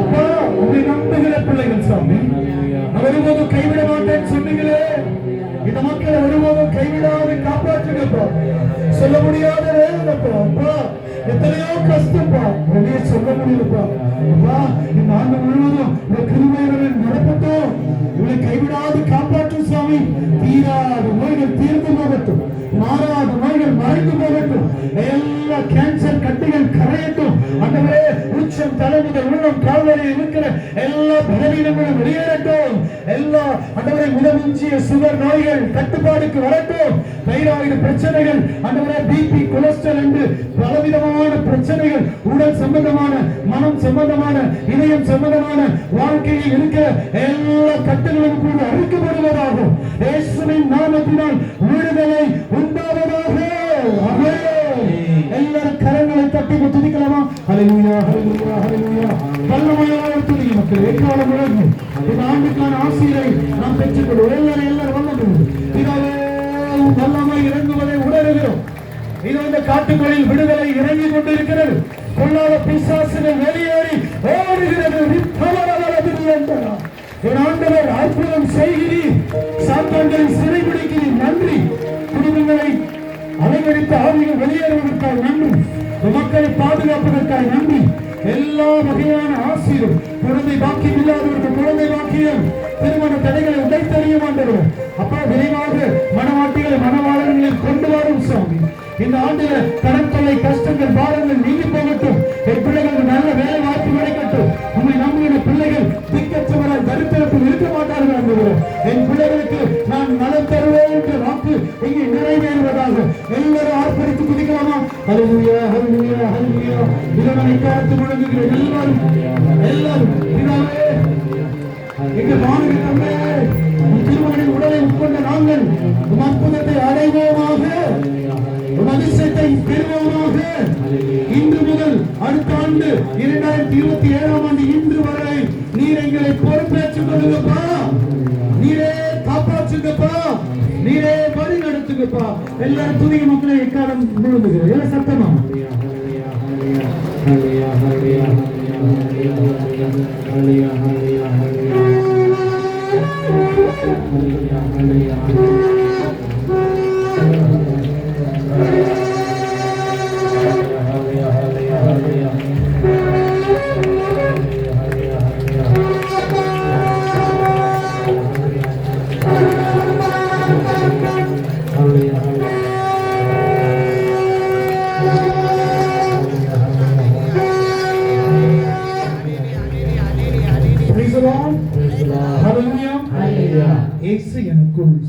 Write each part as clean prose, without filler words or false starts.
அப்பா உங்களை நம்புகிற பிள்ளைகள் சாமி, ஒருபோதும் கைவிட மாட்டேன்னு சொன்னீங்களே, இந்த மக்களை ஒருபோதும் கைவிடாது காப்பாற்றுங்கப்பா. சொல்ல முடியாத வேதனைப்பா அப்பா, எத்தனையோ கஷ்டப்பா, வெளியே சொல்ல முடியலப்பா அப்பா. இந்த ஆண்டு முழுவதும் கிருபையுடன் நடப்பட்டும், இவளை கைவிடாது காப்பாற்றும் சுவாமி. தீராத நோய்கள் தீர்ந்து போகட்டும், மாறாத நோய்கள் மறைந்து போகட்டும், எல்லா கேன்சர் கட்டிகள் கரையட்டும் ஆண்டவரே. உச்சம் தலைமுதல் உள்ளம் கால்வரை இருக்கிற எல்லா பலவீனங்களும் வெளியேறட்டும். எல்லா ஆண்டவரை முதமிஞ்சிய சுகர் நோய்கள் கட்டுப்பாடுக்கு வரட்டும். தைராய்டு பிரச்சனைகள் ஆண்டவரே, பிபி கொலஸ்ட்ரால் என்று பலவிதமான பிரச்சனைகள், உடல் சம்பந்தமான, மனம் சம்பந்தமான, இதயம் சம்பந்தமான வாழ்க்கையில் இருக்கிற எல்லா கட்டுகளும் கூட அறுக்கப்படுவதாகும். இயேசுவின் நாமத்தினால் விடுதலை உண்டாவதாக. எல்லாரும் கரங்களை தட்டி துதிக்கலாமா? ஹல்லேலூயா, ஹல்லேலூயா, ஹல்லேலூயா. வல்லமையான துதி மக்கள் எக்காலம் முழங்கும். இந்த ஆண்டுக்கான ஆசீரை நாம் பெற்றுக்கொள்வோம். எல்லாரும் வல்லமை பிதாவே, வல்லமை இறங்குவதை உணர்கிறோம். இது இந்த காட்டுகளில் விடுதலை இறங்கி கொண்டிருக்கிறது. கொள்ளாத பிசாசுகள் வெளியேறி ஓடுகிறது. என் ஆண்டவர் அற்புதம் செய்கிறீர், சாத்தான்களை சிறைபிடிக்கிறீர். நன்றி. குடும்பங்களை அலைவடித்த ஆவிகள் வெளியேறுவதற்காக நன்றி. மக்களை பாதுகாப்பதற்காக நன்றி. எல்லா வகையான ஆசீரும், குழந்தை பாக்கியம் இல்லாதவர்கள் குழந்தை பாக்கியம், திருமண தடைகளை உடைத்தறிய மாட்டவர் அப்பா, விரைவாக மனவாட்டிகளை மனவாளர்களில் கொண்டு வரும் சுவாமி. இந்த ஆண்டுல கடற்கொலை கஷ்டங்கள் பாரங்கள் நீங்கி போகட்டும். என் பிள்ளைகளுக்கு நல்ல வேலை வாய்ப்பு கிடைக்கட்டும். உண்மை நம்புகிற பிள்ளைகள் திக்கற்றவரால் தரித்திரத்தில் இருக்க மாட்டார்கள் என்பது என் பிள்ளைகளுக்கு நான் நலம் தருவேன் என்ற வாக்கு இங்கே நிறைவேறுவதாக எல்லாரும் ஆர்ப்பரித்து குதிக்கலாமா? ஹல்லேலூயா, ஹல்லேலூயா, ஹல்லேலூயா. இறைவனை காத்து முழங்குகிற எல்லாரும் பிதாவே, எங்கள் வானக தந்தையே, திருமகனின் உடலை உட்கொண்ட நாங்கள் உம் அற்புதத்தை அடைவோமாக, உம் அதிசயத்தை பெறுவோமாக. இன்று முதல் அடுத்த ஆண்டு 2027ஆம் ஆண்டு இன்று வரை நீர் எங்களை பொறுப்பேற்றுக் கொள்ளுங்கப்பா. நீரே காப்பாற்றுங்கப்பா, நீரே வழி நடத்துங்கப்பா. எல்லாரும் துதிக்க மக்களை எக்காலம் முழுங்குகிற எல்லாம் சத்தமா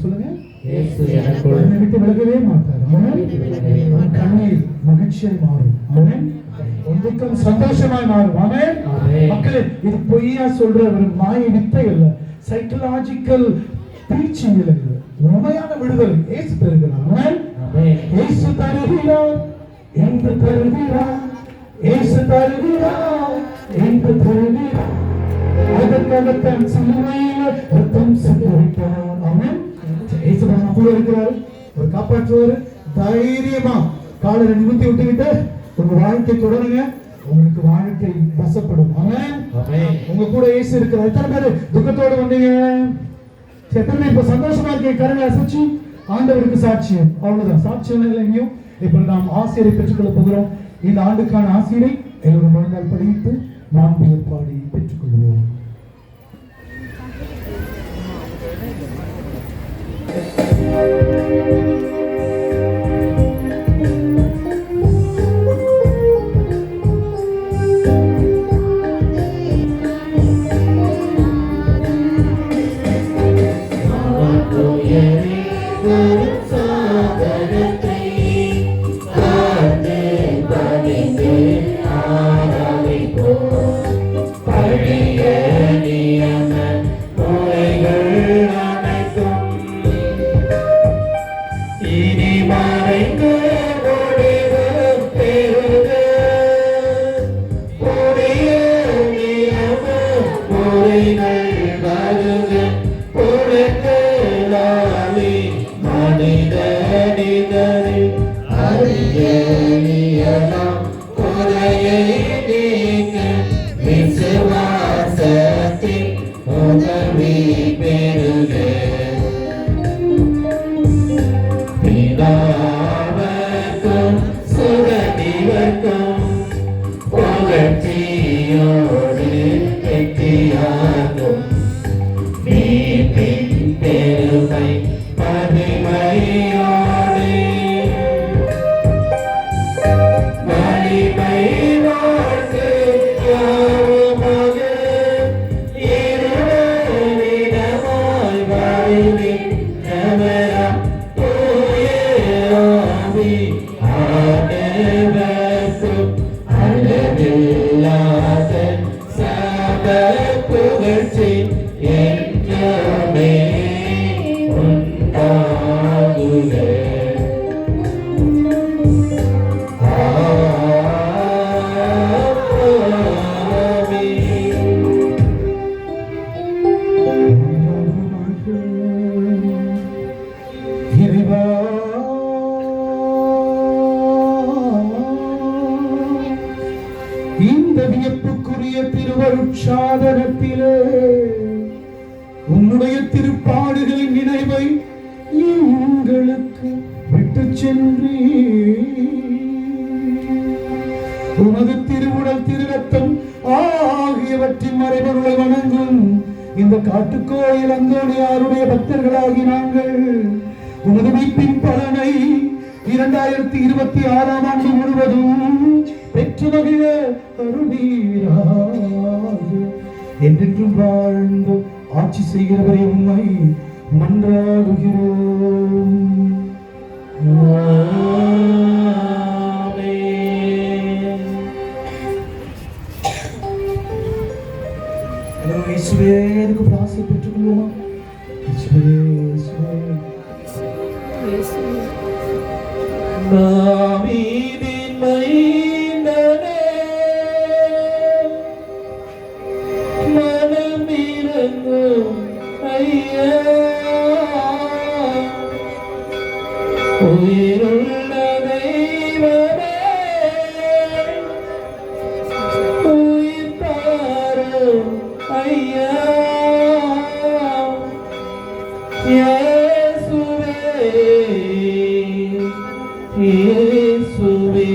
சொல்லுங்க. இயேசு எனக்குள் என்னை விட்டு விலகவே மாட்டார். ஆமென். கண்ணீர் மகிழ்ச்சியாய் மாறும். ஆமென். துக்கம் சந்தோஷமாய் மாறும். ஆமென். மக்களே, இது பொய்யா சொல்ற ஒரு மாய வித்தை அல்ல, சைக்கலாஜிக்கல் டீச்சிங் இல்லை. உண்மையான விடுதலை இயேசு தருகிறார். ஆமென். இயேசு தருகிறார் என்று தருகிறார், இயேசு தருகிறார் என்று தருகிறார். அதற்காக தன் சிலுவையில் ரத்தம் சிந்திவிட்டார். ஆமென். இயேசு நம்ம கூட இருக்கிறாரு, ஒரு காப்பாற்றுவாரு. தைரியமா காலரை நிமித்தி விட்டுக்கிட்டு உங்க வாழ்க்கை தொடருங்க, உங்களுக்கு வாழ்க்கை வசப்படும். ஆமென். உங்க கூட இயேசு இருக்கிறார். எத்தனை பேர் துக்கத்தோடு வந்தீங்க? எத்தனை பேர் இப்ப சந்தோஷமா இருக்கீங்க? கரங்களை அசைச்சு ஆண்டவருக்கு சாட்சியம். அவ்வளவுதான், சாட்சியம் இல்லை எங்கேயும். இப்ப நாம் ஆசிரியரை பெற்றுக்கொள்ள போகிறோம். இந்த ஆண்டுக்கான ஆசிரியரை எல்லோரும் முழங்கால் படித்து நாம் பெயர் பாடி பெற்றுக்கொள்வோம். அருட்சாதனத்திலே உம்முடைய திருப்பாடுகளின் நினைவை எங்களுக்கு விட்டு சென்றீ. உமது திருவுடல் திருரத்தம் ஆகியவற்றின் மறைபொருளை வணங்கும் இந்த காட்டுக்கோயில் அந்தோணியாருடைய பக்தர்களாகி நாங்கள் உமது மீட்பின் பலனை 2026 ஆண்டு முழுவதும் பெற்று மகிழ அருள்வீராக. என்றென்றும் வாழ்ந்து ஆட்சி செய்கிறவரை உண்மை மன்றாடுகிறோம். இயேசுவேக்கு பிரார்த்தனை பெற்றுக் கொள்வோமா? தாவீதின் மைந்தனே, மனமிரங்கும் ஐயா, உயிருள்ள தெய்வமே, உயிர் தாரும் ஐயா, இயேசுவே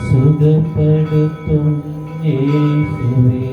சுகப்படுத்தும் இயேசுவே.